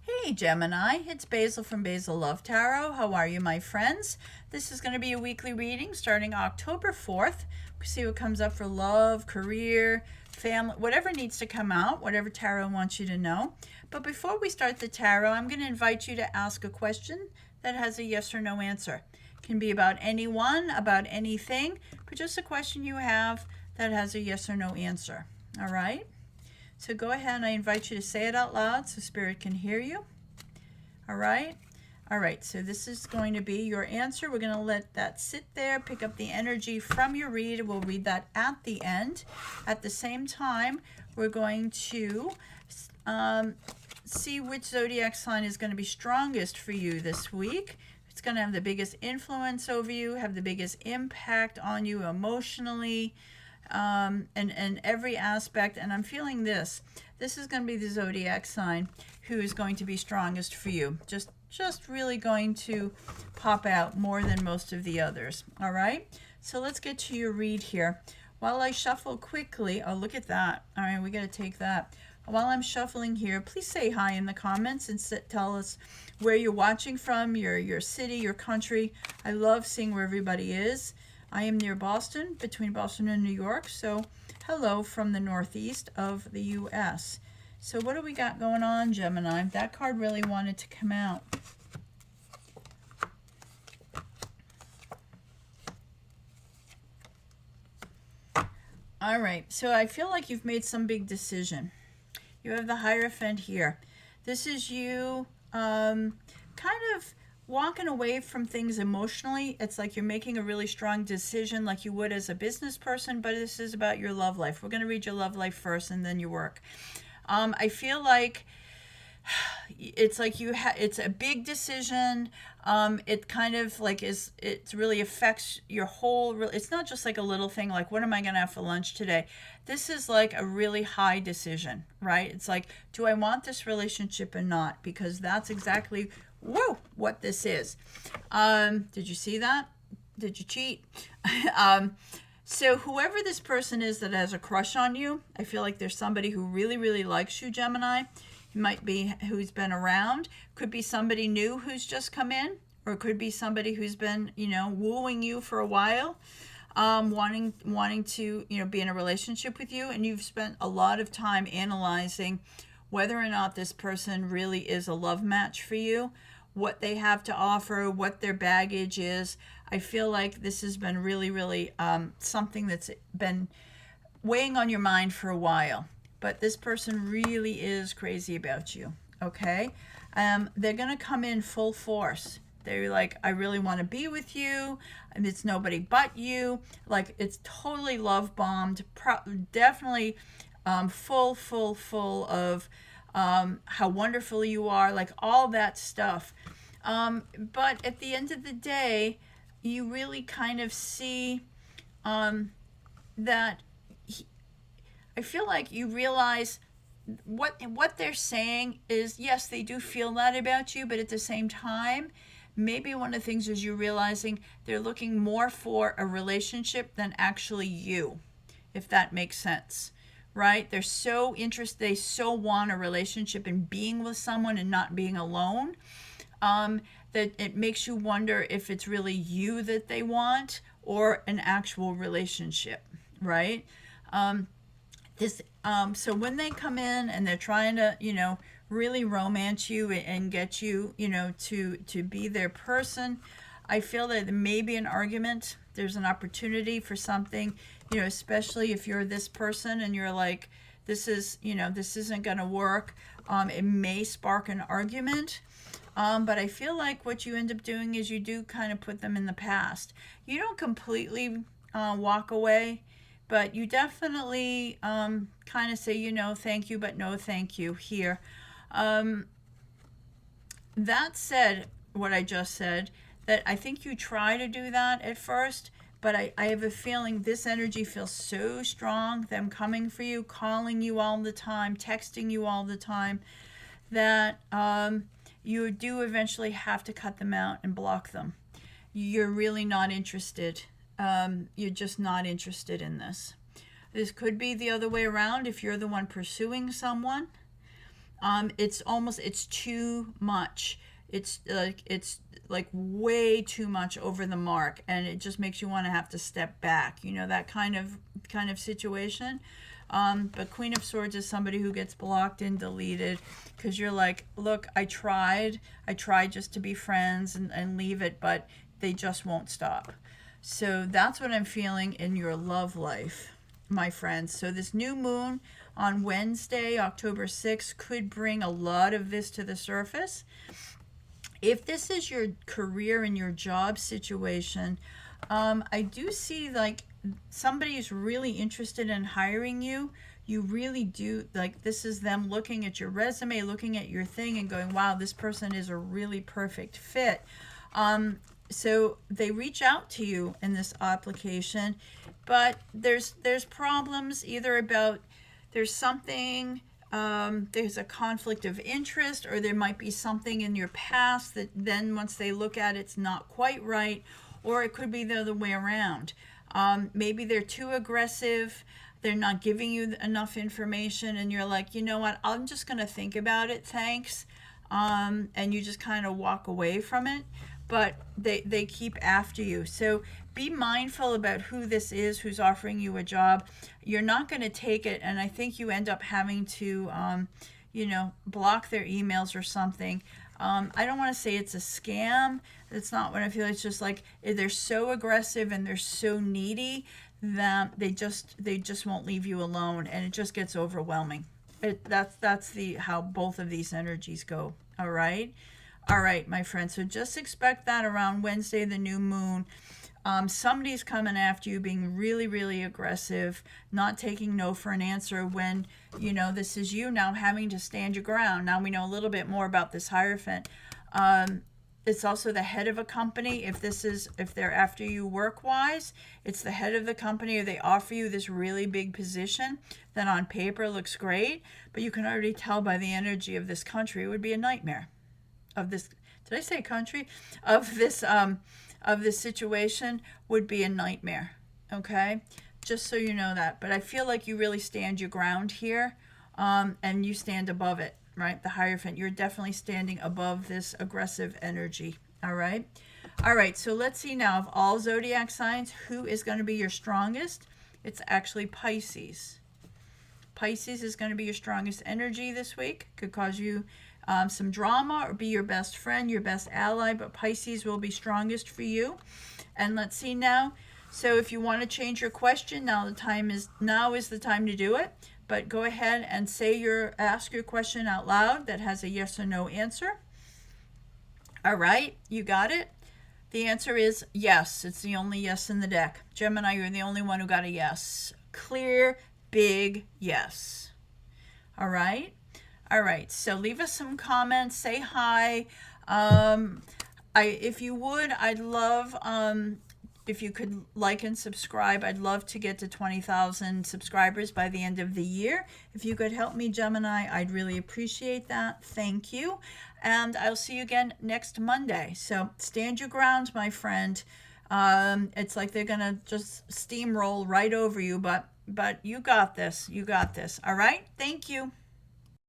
Hey Gemini, it's Basil from Basil Love Tarot. How are you, my friends? This is going to be a weekly reading starting October 4th. We see what comes up for love, career, family, whatever needs to come out, whatever tarot wants you to know. But before we start the tarot, I'm going to invite you to ask a question that has a yes or no answer. It can be about anyone, about anything, but just a question you have that has a yes or no answer. All right? So go ahead and I invite you to say it out loud so Spirit can hear you. All right? All right, so this is going to be your answer. We're going to let that sit there, pick up the energy from your read. We'll read that at the end. At the same time, we're going to see which zodiac sign is going to be strongest for you this week. It's going to have the biggest influence over you, have the biggest impact on you emotionally, and every aspect. And I'm feeling this is going to be the zodiac sign who is going to be strongest for you, just really going to pop out more than most of the others. All right, so let's get to your read here. While I shuffle quickly, oh, look at that. All right, we got to take that. While I'm shuffling here, please say hi in the comments and tell us where you're watching from, your city, your country. I love seeing where everybody is. I am near Boston, between Boston and New York, so hello from the northeast of the U.S. So what do we got going on, Gemini? That card really wanted to come out. All right, so I feel like you've made some big decision. You have the Hierophant here. This is you kind of walking away from things emotionally. It's like you're making a really strong decision like you would as a business person, but this is about your love life. We're going to read your love life first and then your work. I feel like it's like it's a big decision. It kind of like it really affects your whole, it's not just like a little thing like, what am I going to have for lunch today? This is like a really high decision, right? It's like, do I want this relationship or not? Because that's exactly what this is. Did you see that? Did you cheat? So whoever this person is that has a crush on you, I feel like there's somebody who really, really likes you, Gemini. It might be who's been around. Could be somebody new who's just come in, or it could be somebody who's been, wooing you for a while, wanting to, be in a relationship with you, and you've spent a lot of time analyzing whether or not this person really is a love match for you, what they have to offer, what their baggage is. I feel like this has been really, really something that's been weighing on your mind for a while. But this person really is crazy about you, okay? They're going to come in full force. They're like, I really want to be with you, and it's nobody but you. Like, it's totally love bombed, definitely full of how wonderful you are, like all that stuff. But at the end of the day, you really kind of see that I feel like you realize what they're saying is, yes, they do feel that about you, but at the same time, maybe one of the things is you're realizing they're looking more for a relationship than actually you, if that makes sense, right? They're so interested, they so want a relationship and being with someone and not being alone, that it makes you wonder if it's really you that they want or an actual relationship, right? So when they come in and they're trying to, really romance you and get you, to be their person, I feel that there may be an argument. There's an opportunity for something, especially if you're this person and you're like, this isn't going to work. It may spark an argument. But I feel like what you end up doing is you do kind of put them in the past. You don't completely walk away, but you definitely kind of say, thank you, but no thank you here. That said, what I just said, that I think you try to do that at first, but I have a feeling this energy feels so strong, them coming for you, calling you all the time, texting you all the time, that you do eventually have to cut them out and block them. You're really not interested. You're just not interested in this. This could be the other way around if you're the one pursuing someone. it's too much. It's like way too much over the mark, and it just makes you want to have to step back. You know, that kind of situation. But Queen of Swords is somebody who gets blocked and deleted because you're like, look, I tried just to be friends and leave it, but they just won't stop. So that's what I'm feeling in your love life, my friends. So this new moon on Wednesday, October 6th, could bring a lot of this to the surface. If this is your career and your job situation, I do see like somebody's really interested in hiring you. You really do, like, this is them looking at your resume, looking at your thing and going, wow, this person is a really perfect fit. So they reach out to you in this application, but there's problems either about there's something, there's a conflict of interest, or there might be something in your past that then once they look at it's not quite right, or it could be the other way around. Maybe they're too aggressive, they're not giving you enough information, and you're like, you know what, I'm just going to think about it, thanks. And you just kind of walk away from it, but they keep after you. So be mindful about who this is, who's offering you a job. You're not going to take it, and I think you end up having to, block their emails or something. I don't want to say it's a scam. It's not what I feel. It's just like they're so aggressive and they're so needy that they just won't leave you alone, and it just gets overwhelming. That's how both of these energies go. All right, my friends. So just expect that around Wednesday, the new moon. Somebody's coming after you, being really, really aggressive, not taking no for an answer when, this is you now having to stand your ground. Now we know a little bit more about this Hierophant. It's also the head of a company. If they're after you work-wise, it's the head of the company, or they offer you this really big position that on paper looks great, but you can already tell by the energy of this country, it would be a nightmare. Of this, did I say country? Of this situation would be a nightmare, okay? Just so you know that. But I feel like you really stand your ground here, and you stand above it, right? The Hierophant, you're definitely standing above this aggressive energy, all right? All right, so let's see now, of all zodiac signs, who is going to be your strongest? It's actually Pisces. Pisces is going to be your strongest energy this week. Could cause you some drama or be your best friend, your best ally, but Pisces will be strongest for you. And let's see now. So if you want to change your question, now is the time to do it. But go ahead and ask your question out loud that has a yes or no answer. All right, you got it. The answer is yes. It's the only yes in the deck. Gemini, you're the only one who got a yes. Clear, big yes. All right. All right, so leave us some comments, say hi. If you would, I'd love if you could like and subscribe. I'd love to get to 20,000 subscribers by the end of the year. If you could help me, Gemini, I'd really appreciate that. Thank you. And I'll see you again next Monday. So stand your ground, my friend. It's like they're going to just steamroll right over you, but you got this. You got this. All right? Thank you.